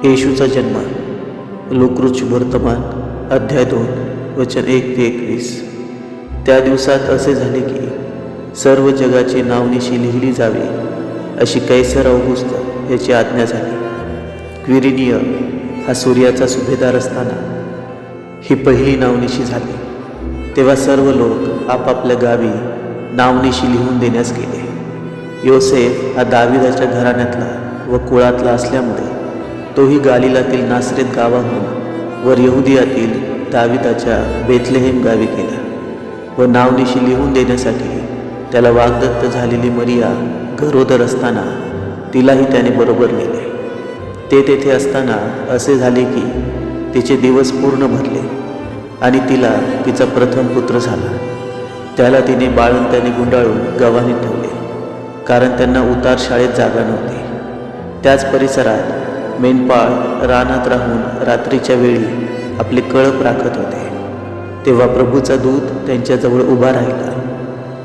येशूचा जन्म. लूकरूच वर्तमान अध्याय 2 वचन 1 ते 21. त्या दिवसात असे झाले की सर्व जगाची नावनिशी लिहिली जावी अशी कैसर औगुस्त याची आज्ञा झाली. क्विरिनिय हा सूर्याचा सुभेदार असताना ही पहिली नावनिशी झाली. तेव्हा सर्व लोक आपापल्या गावी नावनिशी लिहून देण्यास गेले. योसेफ हा दाविदाच्या घराण्यातला व कुळातला असल्यामुळे तोही गालिलातील नासरेत गावाहून वर यहुदियातील दाविदाच्या बेथलेहेम गावी गेला व नावनिशी लिहून देण्यासाठी त्याला वाग्दत्त झालेली मरिया गरोदर असताना तिलाही त्याने बरोबर नेले. ते तेथे असताना असे झाले की तिचे दिवस पूर्ण भरले आणि तिला तिचा प्रथम पुत्र झाला. त्याला तिने बाळंत्याने गुंडाळून गव्हाणीत ठेवले, कारण त्यांना उतार शाळेत जागा नव्हती. त्याच परिसरात मेंढपाळ रानात राहून रात्रीच्या वेळी आपले कळप राखत होते. तेव्हा प्रभूचा दूत त्यांच्याजवळ उभा राहिला.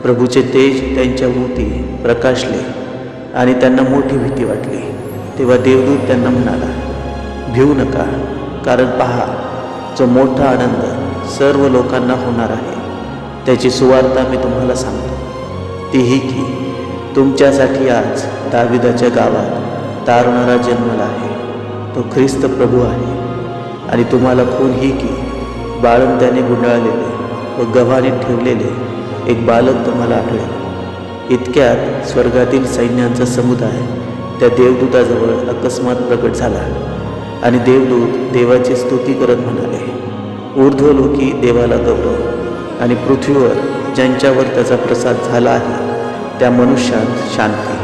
प्रभूचे तेज त्यांच्या भोवती प्रकाशले आणि त्यांना मोठी भीती वाटली. तेव्हा देवदूत त्यांना म्हणाला, भिवू नका, कारण पहा, जो मोठा आनंद सर्व लोकांना होणार आहे त्याची सुवार्ता मी तुम्हाला सांगतो. ती ही की तुमच्यासाठी आज दाविदाच्या गावात तारणारा जन्मला आहे. तो ख्रिस्त प्रभू आहे. आणि तुम्हाला खूण ही की बाळंत्याने गुंडाळलेले व गव्हाणीत ठेवलेले एक बालक तुम्हाला आढळेल. इतक्यात स्वर्गातील सैन्यांचा समुदाय त्या देवदूताजवळ अकस्मात प्रकट झाला आणि देवदूत देवाची स्तुती करत म्हणाले, ऊर्ध्वलोकी देवाला गौरव आणि पृथ्वीवर ज्यांच्यावर त्याचा प्रसाद झाला आहे त्या मनुष्यात शांती.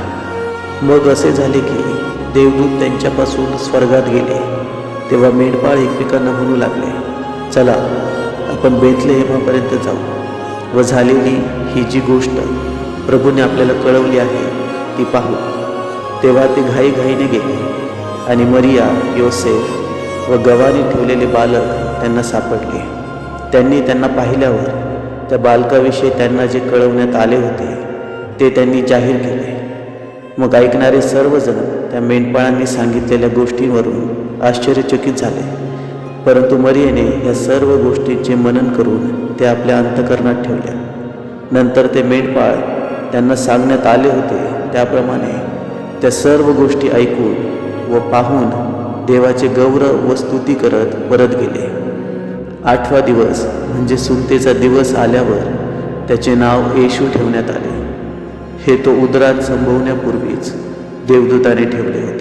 मग असे झाले की देवदूत त्यांच्यापासून स्वर्गात गेले. तेव्हा मेंढपाळ एकमेकांना म्हणू लागले, चला आपण बेथलेहेमापर्यंत जाऊ व झालेली ही जी गोष्ट प्रभूने आपल्याला कळवली आहे ती पाहू. तेव्हा ते घाईघाईने गेले आणि मरिया, योसेफ व गव्हाणी ठेवलेले बालक त्यांना सापडले. त्यांनी त्यांना पाहिल्यावर त्या बालकाविषयी त्यांना जे कळवण्यात आले होते ते त्यांनी जाहीर केले. मग ऐकणारे सर्वजण त्या मेंढपाळांनी सांगितलेल्या गोष्टींवरून आश्चर्यचकित झाले. परंतु मरियेने या सर्व गोष्टींचे मनन करून ते आपल्या अंतःकरणात ठेवल्या. नंतर ते मेंढपाळ त्यांना सांगण्यात आले होते त्याप्रमाणे त्या सर्व गोष्टी ऐकून व पाहून देवाचे गौरव व स्तुती करत परत गेले. 8वा दिवस म्हणजे सुंतेचा दिवस आल्यावर त्याचे नाव येशू ठेवण्यात आले. हे तो उदरात संभवण्यापूर्वीच देवदूताने ठेवले होते.